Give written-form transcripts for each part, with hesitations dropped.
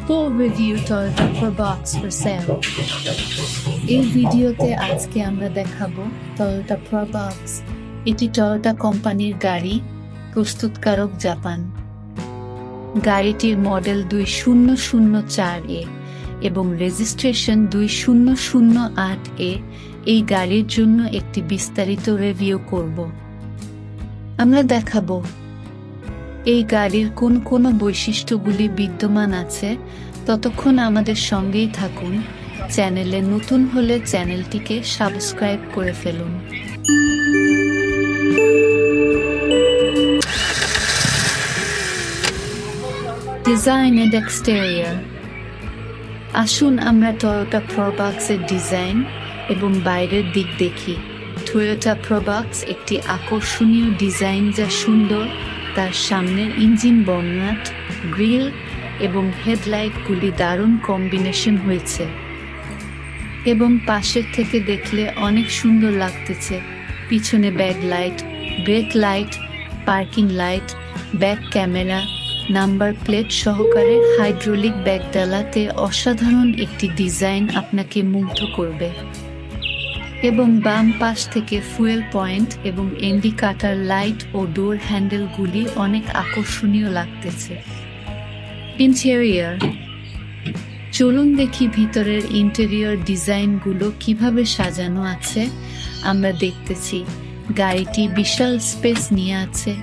Full review Toyota Probox for sale. এই ভিডিওতে আজকে আমরা দেখাবো Toyota Probox। এটি টয়োটা কোম্পানির গাড়ি, প্রস্তুতকারক জাপান। গাড়িটির মডেল 2004 এবং রেজিস্ট্রেশন 2008 এই গাড়ির জন্য একটি বিস্তারিত রিভিউ করব। আমরা দেখাবো এই গাড়ির কোন বৈশিষ্ট্যগুলি বিদ্যমান আছে। ততক্ষণ আমাদের সঙ্গেই থাকুন। চ্যানেলে নতুন হলে চ্যানেলটিকে সাবস্ক্রাইব করে ফেলুন। Design and exterior. আসুন আমরা টয়োটা প্রবক্সের ডিজাইন এবং বাইরের দিক দেখি। টয়োটা প্রবক্স একটি আকর্ষণীয় ডিজাইন যা সুন্দর। তার সামনের ইঞ্জিন বর্ণাঢ্য, গ্রিল এবং হেডলাইটগুলি দারুণ কম্বিনেশন হয়েছে এবং পাশের থেকে দেখলে অনেক সুন্দর লাগতেছে। পিছনে back light, break light, parking light, back camera, number plate সহকারে হাইড্রোলিক ব্যাগডালাতে অসাধারণ একটি ডিজাইন আপনাকে মুগ্ধ করবে। এবং বাম পাশ থেকে ফুয়েল পয়েন্ট এবং ইন্ডিকেটর লাইট ও ডোর হ্যান্ডেলগুলি অনেক আকর্ষণীয় লাগতেছে। ইন্টেরিয়র। চলুন দেখি ভিতরের ইন্টেরিয়র ডিজাইনগুলো কিভাবে সাজানো আছে। আমরা দেখতেছি গাড়িটি বিশাল স্পেস নিয়ে আছে।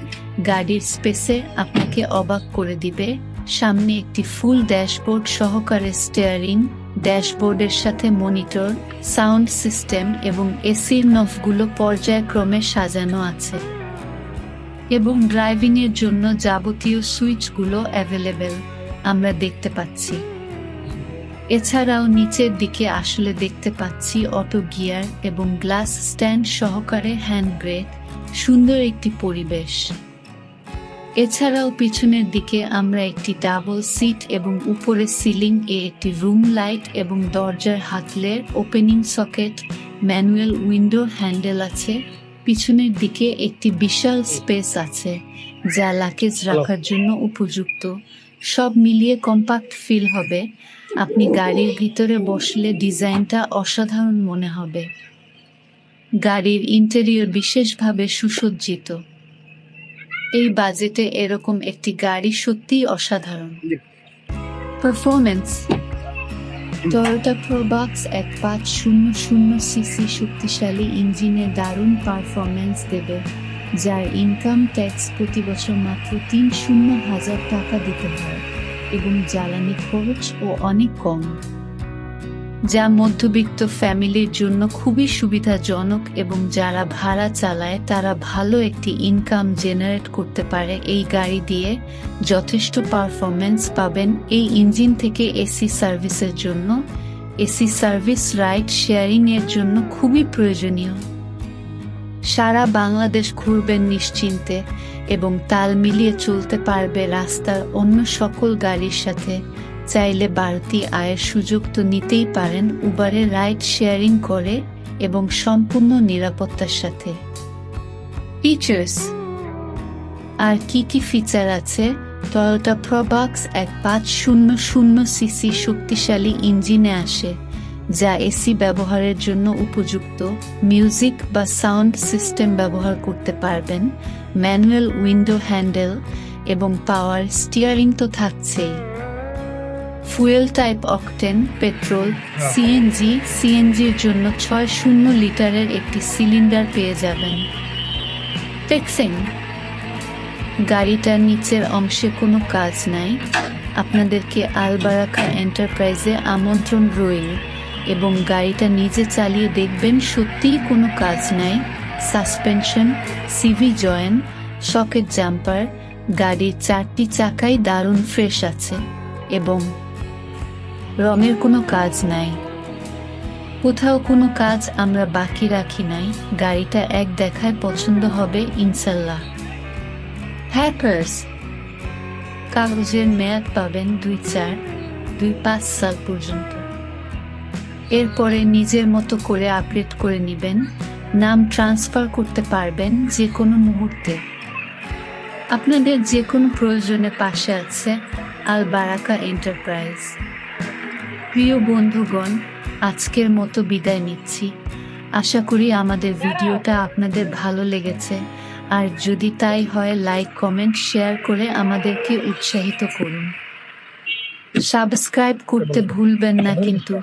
গাড়ির স্পেসে আপনাকে অবাক করে দিবে। সামনে একটি ফুল ড্যাশবোর্ড সহকারে স্টিয়ারিং, ড্যাশবোর্ডের সাথে মনিটর, সাউন্ড সিস্টেম এবং এসির নফগুলো পর্যায়ক্রমে সাজানো আছে এবং ড্রাইভিংয়ের জন্য যাবতীয় সুইচগুলো অ্যাভেলেবেল আমরা দেখতে পাচ্ছি। এছাড়াও নিচের দিকে আসলে দেখতে পাচ্ছি অটো গিয়ার এবং গ্লাস স্ট্যান্ড সহকারে হ্যান্ড ব্রেক। সুন্দর একটি পরিবেশ। এছাড়াও পিছনের দিকে আমরা একটি ডাবল সিট এবং উপরে সিলিং এ একটি রুম লাইট এবং দরজার হাতলের opening socket, manual window handle আছে। পিছনের দিকে একটি বিশাল স্পেস আছে যা লাগেজ রাখার জন্য উপযুক্ত। সব মিলিয়ে কম্প্যাক্ট ফিল হবে। আপনি গাড়ির ভিতরে বসলে ডিজাইনটা অসাধারণ মনে হবে। গাড়ির ইন্টেরিয়র বিশেষভাবে সুসজ্জিত। এই বাজেটে এরকম একটি গাড়ি সত্যিই অসাধারণ। পারফরম্যান্স। টয়োটা প্রবক্স 1500 সিসি শক্তিশালী ইঞ্জিনে দারুণ পারফরম্যান্স দেবে, যার ইনকাম ট্যাক্স প্রতি বছর মাত্র 300,000 টাকা দিতে হয় এবং জ্বালানি খরচও অনেক কম, যা মধ্যবিত্ত ফ্যামিলির জন্য খুবই সুবিধাজনক এবং যারা ভাড়া চালায় তারা ভালো একটি ইনকাম জেনারেট করতে পারে। এই গাড়ি দিয়ে যথেষ্ট পারফরম্যান্স পাবেন। এই ইঞ্জিন থেকে এসি সার্ভিসের জন্য, এসি সার্ভিস রাইড শেয়ারিং এর জন্য খুবই প্রয়োজনীয়। সারা বাংলাদেশ ঘুরবেন নিশ্চিন্তে এবং তাল মিলিয়ে চলতে পারবে রাস্তার অন্য সকল গাড়ির সাথে। চাইলে বাড়তি আয়ের সুযোগ তো নিতেই পারেন উবারে রাইড শেয়ারিং করে এবং সম্পূর্ণ নিরাপত্তার সাথে। ফিচার্স। আর কি ফিচার আছে? টয়োটা প্রবক্স 1500 সিসি শক্তিশালী ইঞ্জিনে আসে, যা এসি ব্যবহারের জন্য উপযুক্ত। মিউজিক বা সাউন্ড সিস্টেম ব্যবহার করতে পারবেন। ম্যানুয়াল উইন্ডো হ্যান্ডেল এবং পাওয়ার স্টিয়ারিং তো থাকছেই। ফুয়েল টাইপ অকটেন, পেট্রোল, সিএনজির জন্য 60 লিটারের একটি সিলিন্ডার পেয়ে যাবেন। ফিক্সিং। গাড়িটার নিচের অংশে কোনো কাজ নাই। আপনাদেরকে আল-বারাকা এন্টারপ্রাইজে আমন্ত্রণ রইল এবং গাড়িটা নিজে চালিয়ে দেখবেন সত্যিই কোনো কাজ নাই। Suspension, CV joint, socket jumper, গাড়ির 4টি চাকাই দারুণ ফ্রেশ আছে এবং রঙের কোনো কাজ নাই। কোথাও কোনো কাজ আমরা বাকি রাখি নাই। গাড়িটা এক দেখায় পছন্দ হবে ইনশাল্লাহ। হ্যাকার্স। কাগজের মেয়াদ পাবেন 2-5 সাল পর্যন্ত। এরপরে নিজের মতো করে আপডেট করে নেবেন। নাম ট্রান্সফার করতে পারবেন যে কোনো মুহূর্তে। আপনাদের যে কোনো প্রয়োজনে পাশে আছে আল-বারাকা এন্টারপ্রাইজ। প্রিয় বন্ধুগণ, আজকের মতো বিদায় নিচ্ছি। আশা করি আমাদের ভিডিওটা আপনাদের ভালো লেগেছে, আর যদি তাই হয় লাইক কমেন্ট শেয়ার করে আমাদেরকে উৎসাহিত করুন। সাবস্ক্রাইব করতে ভুলবেন না কিন্তু।